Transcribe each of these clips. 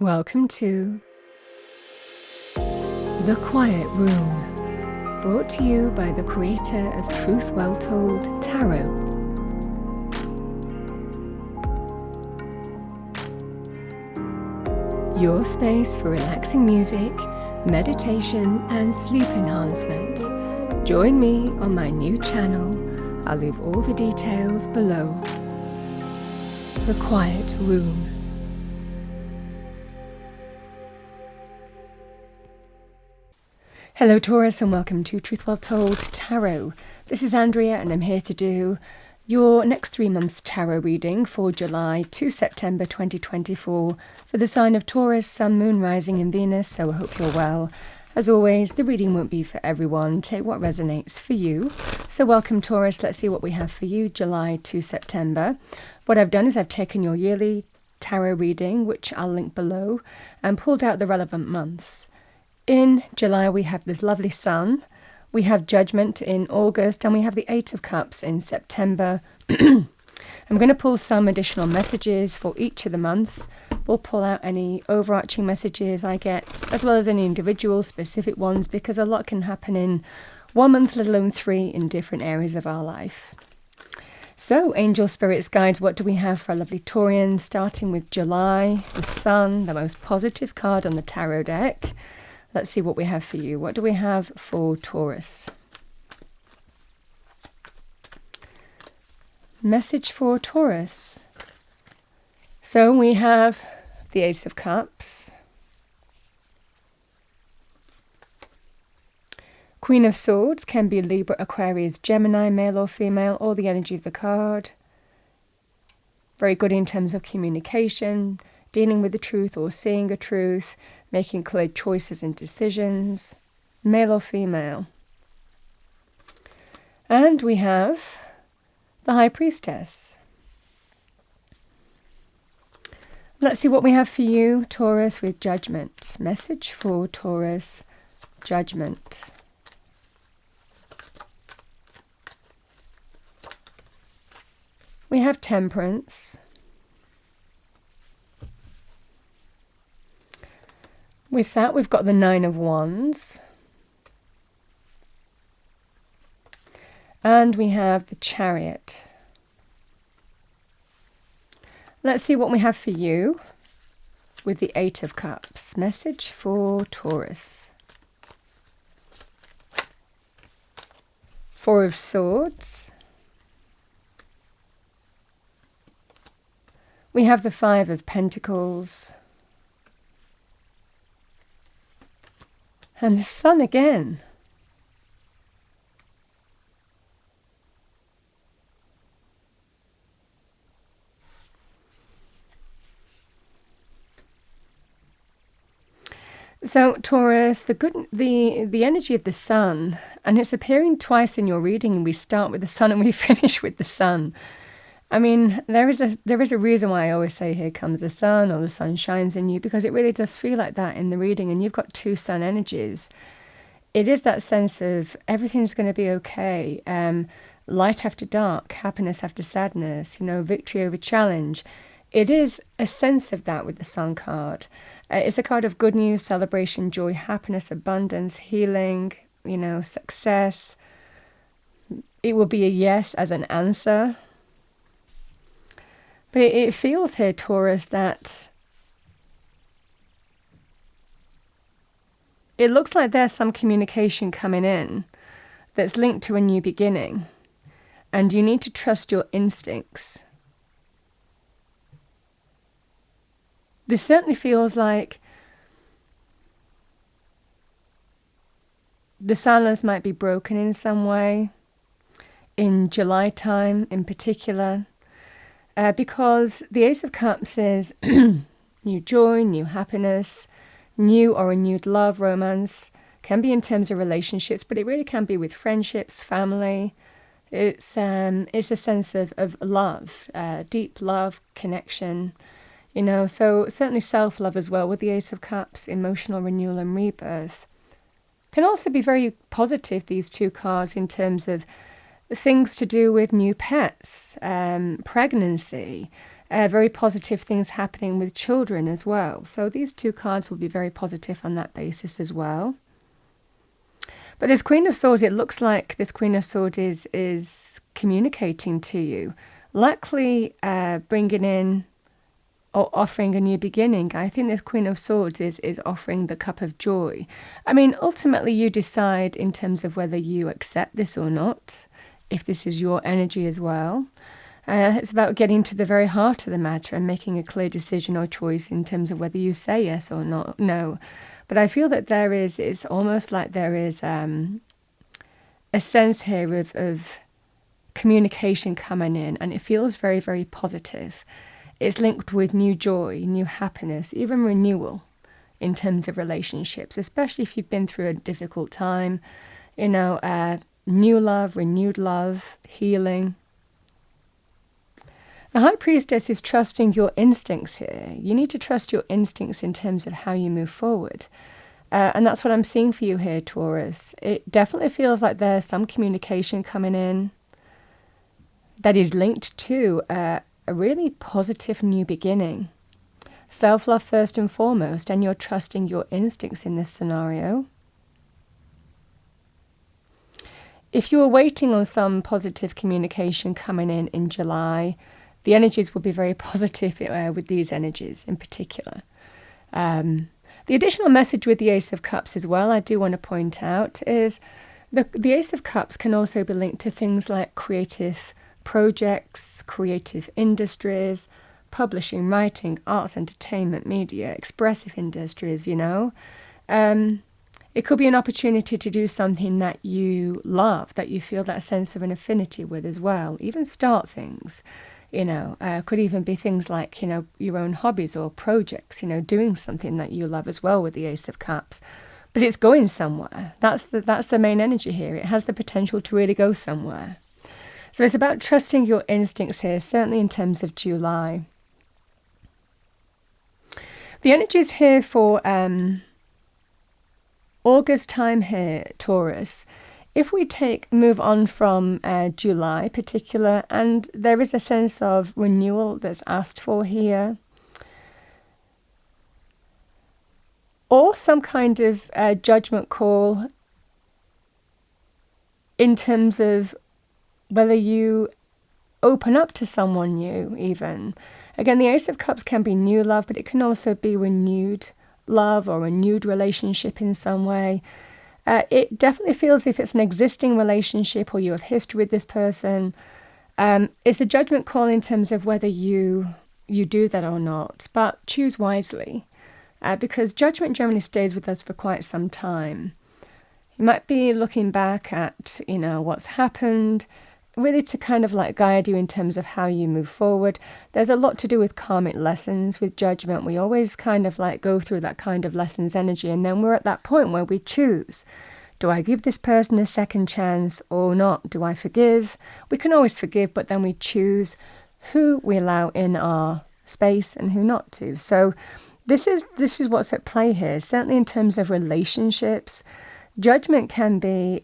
Welcome to The Quiet Room, brought to you by the creator of Truth Well Told Tarot. Your space for relaxing music, meditation and sleep enhancement. Join me on my new channel. I'll leave all the details below. The Quiet Room. Hello Taurus and welcome to Truth Well Told Tarot. This is Andrea and I'm here to do your next 3 months tarot reading for July to September 2024 for the sign of Taurus, Sun, Moon, Rising and Venus, so I hope you're well. As always, the reading won't be for everyone. Take what resonates for you. So welcome Taurus, let's see what we have for you July to September. What I've done is I've taken your yearly tarot reading, which I'll link below, and pulled out the relevant months. In July, we have this lovely Sun, we have Judgment in August, and we have the Eight of Cups in September. I'm going to pull some additional messages for each of the months. We'll pull out any overarching messages I get, as well as any individual specific ones, because a lot can happen in 1 month, let alone 3 in different areas of our life. So, angel, spirits, guides, what do we have for our lovely Taurians? Starting with July, the Sun, the most positive card on the tarot deck. Let's see what we have for you. What do we have for Taurus? Message for Taurus. So we have the Ace of Cups, Queen of Swords, can be Libra, Aquarius, Gemini, male or female, or the energy of the card. Very good in terms of communication, dealing with the truth or seeing a truth, making clear choices and decisions, male or female. And we have the High Priestess. Let's see what we have for you, Taurus, with Judgment. Message for Taurus, Judgment. We have Temperance. With that, we've got the Nine of Wands. And we have the Chariot. Let's see what we have for you with the Eight of Cups. Message for Taurus. Four of Swords. We have the Five of Pentacles. And the Sun again. So Taurus, the energy of the Sun, and it's appearing twice in your reading. We start with the Sun and we finish with the Sun. I mean, there is a reason why I always say here comes the Sun, or the Sun shines in you, because it really does feel like that in the reading, and you've got 2 Sun energies. It is that sense of everything's going to be okay, light after dark, happiness after sadness, victory over challenge. It is a sense of that with the Sun card. It's a card of good news, celebration, joy, happiness, abundance, healing, success. It will be a yes as an answer. But it feels here, Taurus, that it looks like there's some communication coming in that's linked to a new beginning. And you need to trust your instincts. This certainly feels like the silence might be broken in some way, in July time in particular. Because the Ace of Cups is new joy, new happiness, new or renewed love, romance. Can be in terms of relationships, but it really can be with friendships, family. It's a sense of love, deep love, connection. So certainly self-love as well with the Ace of Cups, emotional renewal and rebirth. Can also be very positive, these 2 cards, in terms of things to do with new pets, pregnancy, very positive things happening with children as well. So these two cards will be very positive on that basis as well. But this Queen of Swords, it looks like this Queen of Swords is communicating to you, likely bringing in or offering a new beginning. I think this Queen of Swords is offering the cup of joy. I mean, ultimately you decide in terms of whether you accept this or not, if this is your energy as well. It's about getting to the very heart of the matter and making a clear decision or choice in terms of whether you say yes or not, no. But I feel that it's almost like there is a sense here of communication coming in, and it feels very, very positive. It's linked with new joy, new happiness, even renewal in terms of relationships, especially if you've been through a difficult time, new love, renewed love, healing. The High Priestess is trusting your instincts here. You need to trust your instincts in terms of how you move forward. And that's what I'm seeing for you here, Taurus. It definitely feels like there's some communication coming in that is linked to a really positive new beginning. Self-love first and foremost, and you're trusting your instincts in this scenario. If you were waiting on some positive communication coming in July, the energies will be very positive with these energies in particular. The additional message with the Ace of Cups as well, I do want to point out, is the Ace of Cups can also be linked to things like creative projects, creative industries, publishing, writing, arts, entertainment, media, expressive industries, It could be an opportunity to do something that you love, that you feel that sense of an affinity with as well. Even start things. Could even be things like, your own hobbies or projects, doing something that you love as well with the Ace of Cups. But it's going somewhere. That's the main energy here. It has the potential to really go somewhere. So it's about trusting your instincts here, certainly in terms of July. The energies here for August time here, Taurus, if we move on from July particular, and there is a sense of renewal that's asked for here, or some kind of judgment call in terms of whether you open up to someone new even. Again, the Ace of Cups can be new love, but it can also be renewed love or renewed relationship in some way. It definitely feels if it's an existing relationship or you have history with this person. It's a judgment call in terms of whether you do that or not, but choose wisely, because judgment generally stays with us for quite some time. You might be looking back at, what's happened, really to kind of like guide you in terms of how you move forward. There's a lot to do with karmic lessons, with judgment. We always kind of like go through that kind of lessons energy, and then we're at that point where we choose. Do I give this person a second chance or not? Do I forgive? We can always forgive, but then we choose who we allow in our space and who not to. So this is what's at play here, certainly in terms of relationships. Judgment can be,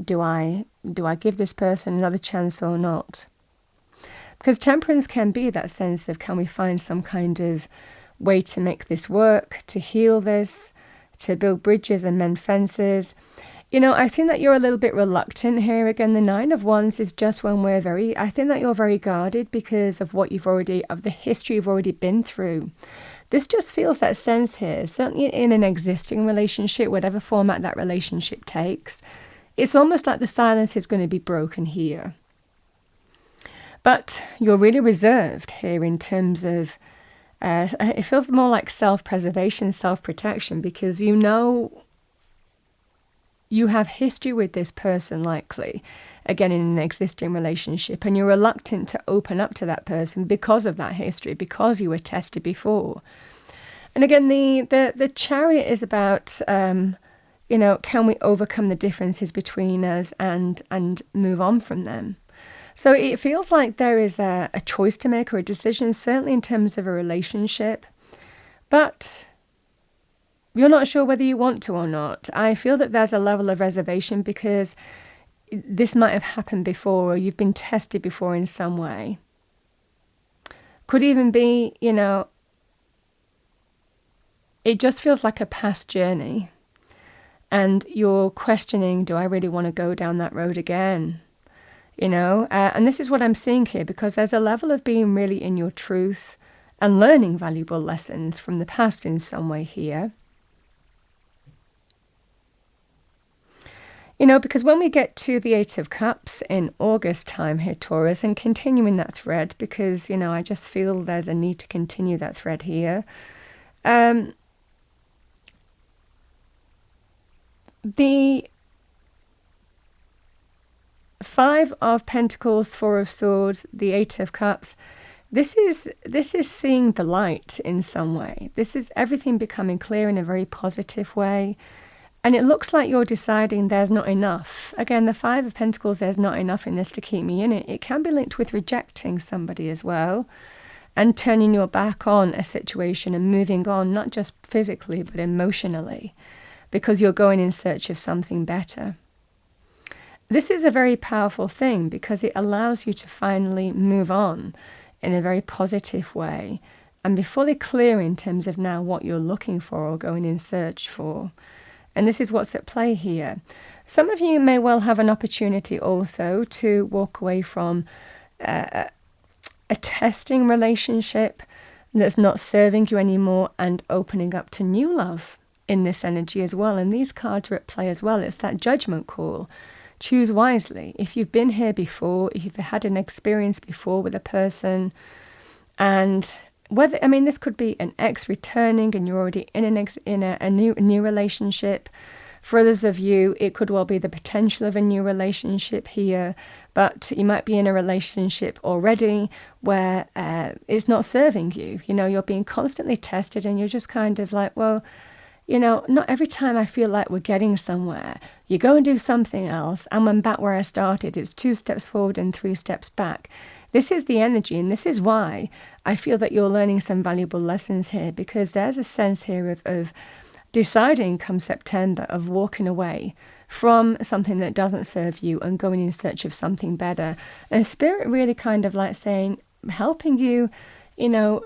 do I give this person another chance or not? Because temperance can be that sense of, can we find some kind of way to make this work, to heal this, to build bridges and mend fences? I think that you're a little bit reluctant here. Again, the Nine of Wands is just when I think that you're very guarded because of of the history you've already been through. This just feels that sense here, certainly in an existing relationship, whatever format that relationship takes. It's almost like the silence is going to be broken here. But you're really reserved here in terms of, it feels more like self-preservation, self-protection, because you have history with this person likely, again in an existing relationship, and you're reluctant to open up to that person because of that history, because you were tested before. And again, the Chariot is about, can we overcome the differences between us and move on from them? So it feels like there is a choice to make or a decision, certainly in terms of a relationship, but you're not sure whether you want to or not. I feel that there's a level of reservation because this might have happened before, or you've been tested before in some way. Could even be, it just feels like a past journey. And you're questioning, do I really want to go down that road again? And this is what I'm seeing here, because there's a level of being really in your truth and learning valuable lessons from the past in some way here. Because when we get to the Eight of Cups in August time here, Taurus, and continuing that thread, because, I just feel there's a need to continue that thread here. The Five of Pentacles, Four of Swords, the Eight of Cups, this is seeing the light in some way. This is everything becoming clear in a very positive way. And it looks like you're deciding there's not enough. Again, the Five of Pentacles, there's not enough in this to keep me in it. It can be linked with rejecting somebody as well, and turning your back on a situation and moving on, not just physically, but emotionally, because you're going in search of something better. This is a very powerful thing because it allows you to finally move on in a very positive way and be fully clear in terms of now what you're looking for or going in search for. And this is what's at play here. Some of you may well have an opportunity also to walk away from a testing relationship that's not serving you anymore and opening up to new love in this energy as well. And these cards are at play as well. It's that judgment call. Choose wisely. If you've been here before, if you've had an experience before with a person, and this could be an ex returning and you're already in a new relationship. For others of you, it could well be the potential of a new relationship here, but you might be in a relationship already where it's not serving you. You're being constantly tested and you're just kind of like, well, not every time I feel like we're getting somewhere, you go and do something else, and I'm back where I started. It's 2 steps forward and 3 steps back. This is the energy, and this is why I feel that you're learning some valuable lessons here, because there's a sense here of deciding come September of walking away from something that doesn't serve you and going in search of something better. And Spirit really kind of like saying, helping you,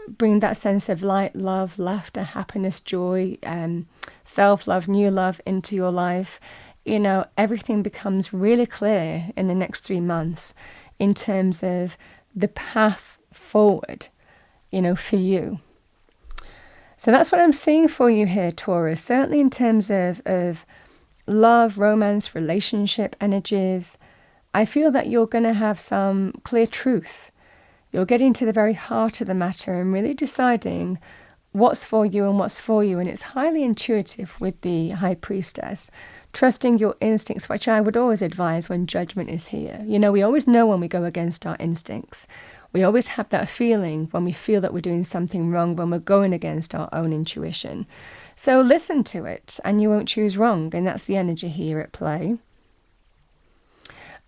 bring that sense of light, love, laughter, happiness, joy, self-love, new love into your life. Everything becomes really clear in the next 3 months in terms of the path forward, for you. So that's what I'm seeing for you here, Taurus. Certainly in terms of love, romance, relationship energies, I feel that you're going to have some clear truth. You're getting to the very heart of the matter and really deciding what's for you and what's for you. And it's highly intuitive with the High Priestess, trusting your instincts, which I would always advise when judgment is here. We always know when we go against our instincts. We always have that feeling when we feel that we're doing something wrong, when we're going against our own intuition. So listen to it and you won't choose wrong. And that's the energy here at play.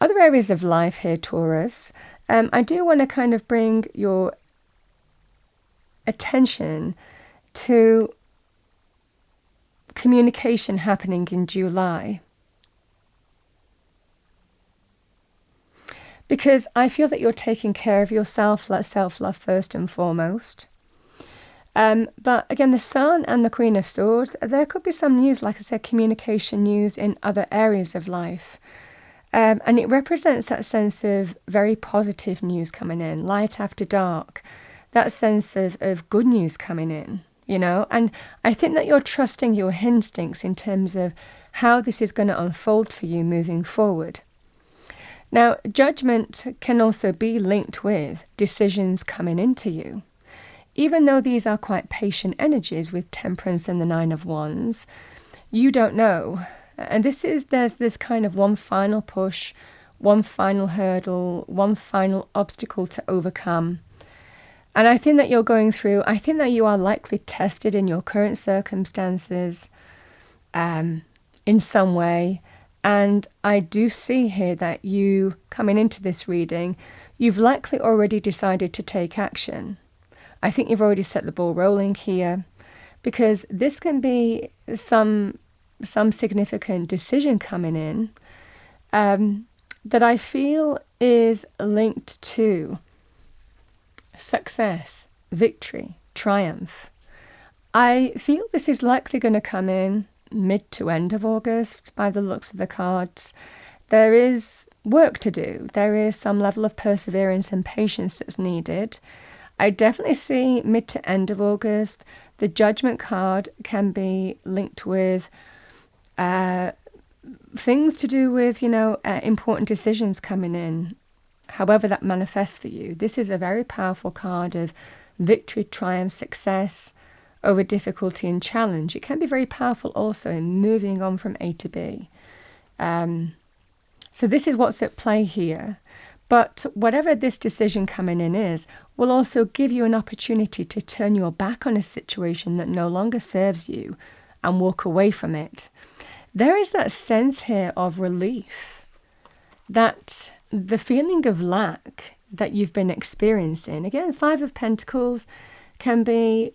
Other areas of life here, Taurus, I do want to kind of bring your attention to communication happening in July. Because I feel that you're taking care of yourself, let self-love first and foremost. But again, the Sun and the Queen of Swords, there could be some news, like I said, communication news in other areas of life. And it represents that sense of very positive news coming in, light after dark, that sense of good news coming in, And I think that you're trusting your instincts in terms of how this is going to unfold for you moving forward. Now, judgment can also be linked with decisions coming into you. Even though these are quite patient energies with Temperance and the Nine of Wands, you don't know. And there's this kind of one final push, one final hurdle, one final obstacle to overcome. And I think that I think that you are likely tested in your current circumstances in some way. And I do see here that you, coming into this reading, you've likely already decided to take action. I think you've already set the ball rolling here, because this can be some significant decision coming in that I feel is linked to success, victory, triumph. I feel this is likely going to come in mid to end of August by the looks of the cards. There is work to do. There is some level of perseverance and patience that's needed. I definitely see mid to end of August. The Judgment card can be linked with things to do with, important decisions coming in, however that manifests for you. This is a very powerful card of victory, triumph, success over difficulty and challenge. It can be very powerful also in moving on from A to B. So this is what's at play here. But whatever this decision coming in is, will also give you an opportunity to turn your back on a situation that no longer serves you and walk away from it. There is that sense here of relief, that the feeling of lack that you've been experiencing, again, Five of Pentacles can be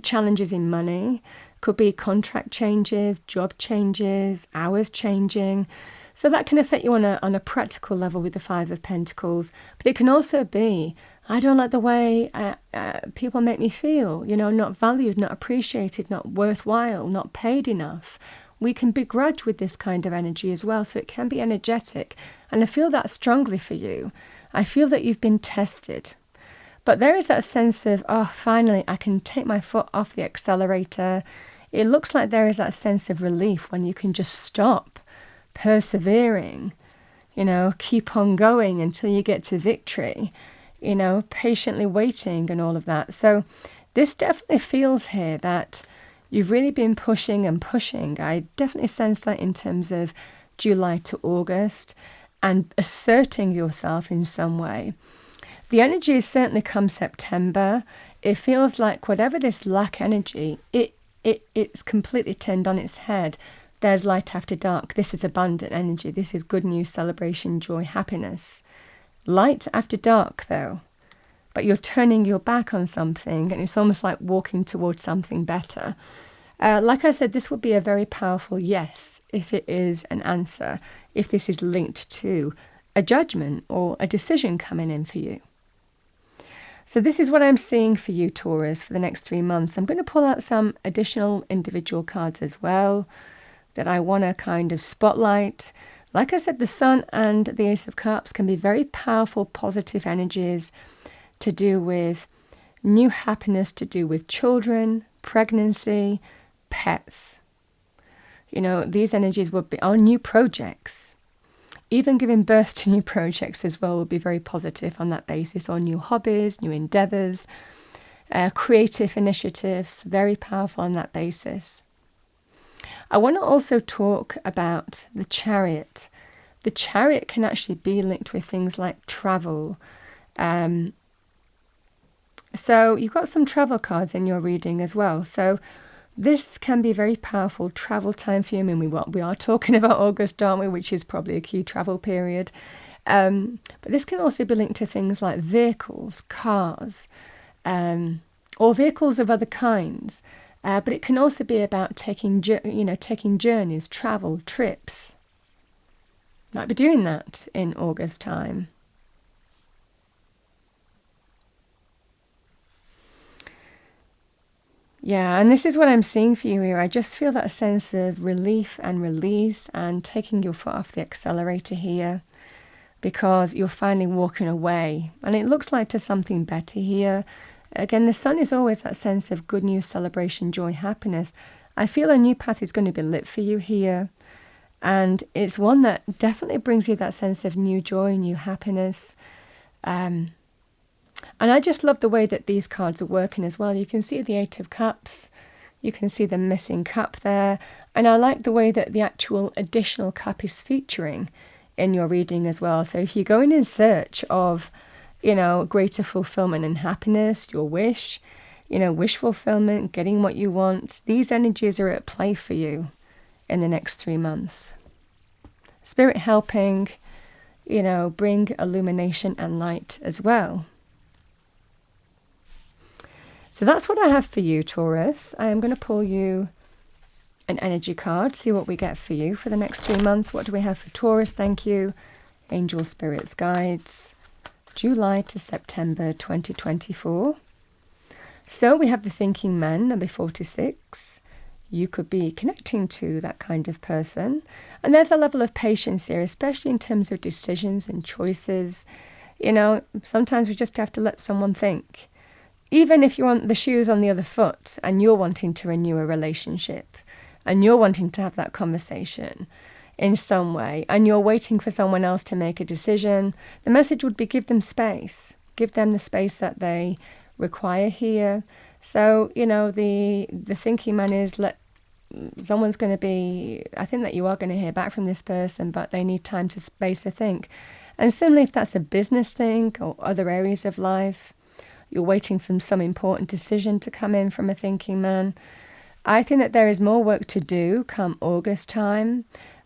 challenges in money, could be contract changes, job changes, hours changing. So that can affect you on a practical level with the Five of Pentacles. But it can also be, I don't like the way people make me feel, not valued, not appreciated, not worthwhile, not paid enough. We can begrudge with this kind of energy as well. So it can be energetic. And I feel that strongly for you. I feel that you've been tested. But there is that sense of, finally, I can take my foot off the accelerator. It looks like there is that sense of relief when you can just stop persevering, keep on going until you get to victory, patiently waiting and all of that. So this definitely feels here that you've really been pushing and pushing. I definitely sense that in terms of July to August and asserting yourself in some way. The energy is certainly come September. It feels like whatever this lack energy, it's completely turned on its head. There's light after dark. This is abundant energy. This is good news, celebration, joy, happiness. Light after dark, though. But you're turning your back on something, and it's almost like walking towards something better. Like I said, this would be a very powerful yes if it is an answer, if this is linked to a judgment or a decision coming in for you. So this is what I'm seeing for you, Taurus, for the next 3 months. I'm going to pull out some additional individual cards as well that I want to kind of spotlight. Like I said, the Sun and the Ace of Cups can be very powerful, positive energies to do with new happiness, to do with children, pregnancy, pets. These energies would be on new projects. Even giving birth to new projects as well would be very positive on that basis, or new hobbies, new endeavors, creative initiatives, very powerful on that basis. I want to also talk about the Chariot. The Chariot can actually be linked with things like travel. So you've got some travel cards in your reading as well. So this can be very powerful travel time for you. I mean, we are talking about August, aren't we? Which is probably a key travel period. But this can also be linked to things like vehicles, cars, or vehicles of other kinds. But it can also be about taking journeys, travel, trips. Might be doing that in August time. Yeah, and this is what I'm seeing for you here. I just feel that sense of relief and release and taking your foot off the accelerator here, because you're finally walking away. And it looks like to something better here. Again, the Sun is always that sense of good news, celebration, joy, happiness. I feel a new path is going to be lit for you here. And it's one that definitely brings you that sense of new joy, new happiness. And I just love the way that these cards are working as well. You can see the Eight of Cups. You can see the missing cup there. And I like the way that the actual additional cup is featuring in your reading as well. So if you're going in search of, greater fulfillment and happiness, your wish, wish fulfillment, getting what you want, these energies are at play for you in the next 3 months. Spirit helping, bring illumination and light as well. So that's what I have for you, Taurus. I am going to pull you an energy card, see what we get for you for the next 3 months. What do we have for Taurus? Thank you. Angel, spirits, guides. July to September 2024. So we have the thinking man, number 46. You could be connecting to that kind of person. And there's a level of patience here, especially in terms of decisions and choices. You know, sometimes we just have to let someone think. Even if you're on the shoes on the other foot and you're wanting to renew a relationship and you're wanting to have that conversation in some way and you're waiting for someone else to make a decision, the message would be give them space. Give them the space that they require here. So, you know, the thinking man is someone's going to be, I think that you are going to hear back from this person, but they need time to space to think. And similarly, if that's a business thing or other areas of life, you're waiting for some important decision to come in from a thinking man. I think that there is more work to do come August time,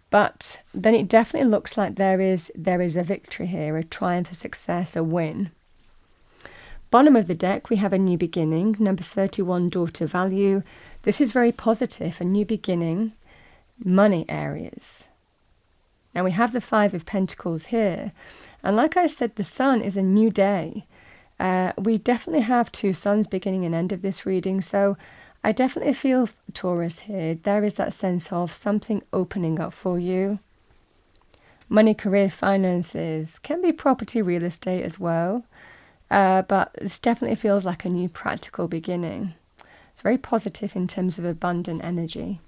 but then it definitely looks like there is a victory here, a triumph, a success, a win. Bottom of the deck, we have a new beginning, number 31, daughter value. This is very positive, a new beginning, money areas. Now we have the 5 of Pentacles here, and like I said, the sun is a new day. We definitely have 2 suns beginning and end of this reading, so I definitely feel, Taurus, here, there is that sense of something opening up for you. Money, career, finances, can be property, real estate as well, but this definitely feels like a new practical beginning. It's very positive in terms of abundant energy.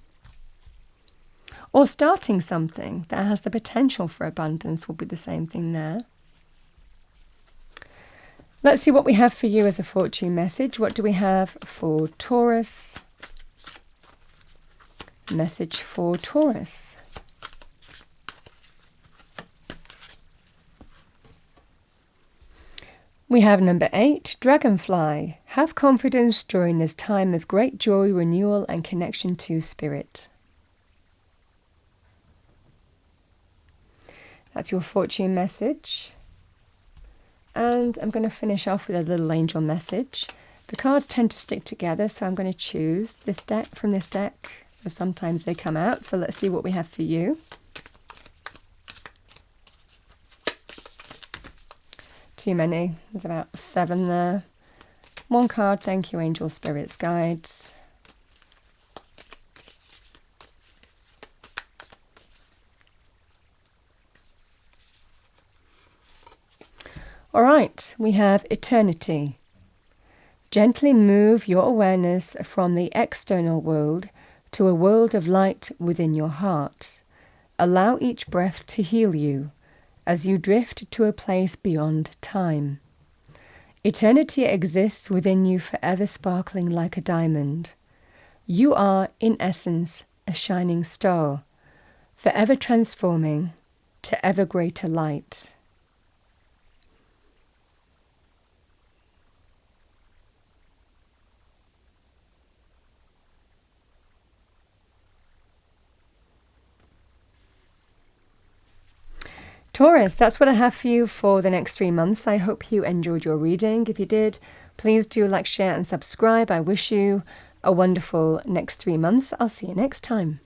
Or starting something that has the potential for abundance will be the same thing there. Let's see what we have for you as a fortune message. What do we have for Taurus? Message for Taurus. We have number 8, Dragonfly. Have confidence during this time of great joy, renewal, and connection to spirit. That's your fortune message. And I'm going to finish off with a little angel message. The cards tend to stick together, so I'm going to choose this deck from this deck. Or sometimes they come out, so let's see what we have for you. Too many. There's about 7 there. 1 card. Thank you, angel, spirits, guides. All right, we have eternity. Gently move your awareness from the external world to a world of light within your heart. Allow each breath to heal you as you drift to a place beyond time. Eternity exists within you, forever sparkling like a diamond. You are, in essence, a shining star, forever transforming to ever greater light. Taurus, that's what I have for you for the next 3 months. I hope you enjoyed your reading. If you did, please do like, share and subscribe. I wish you a wonderful next 3 months. I'll see you next time.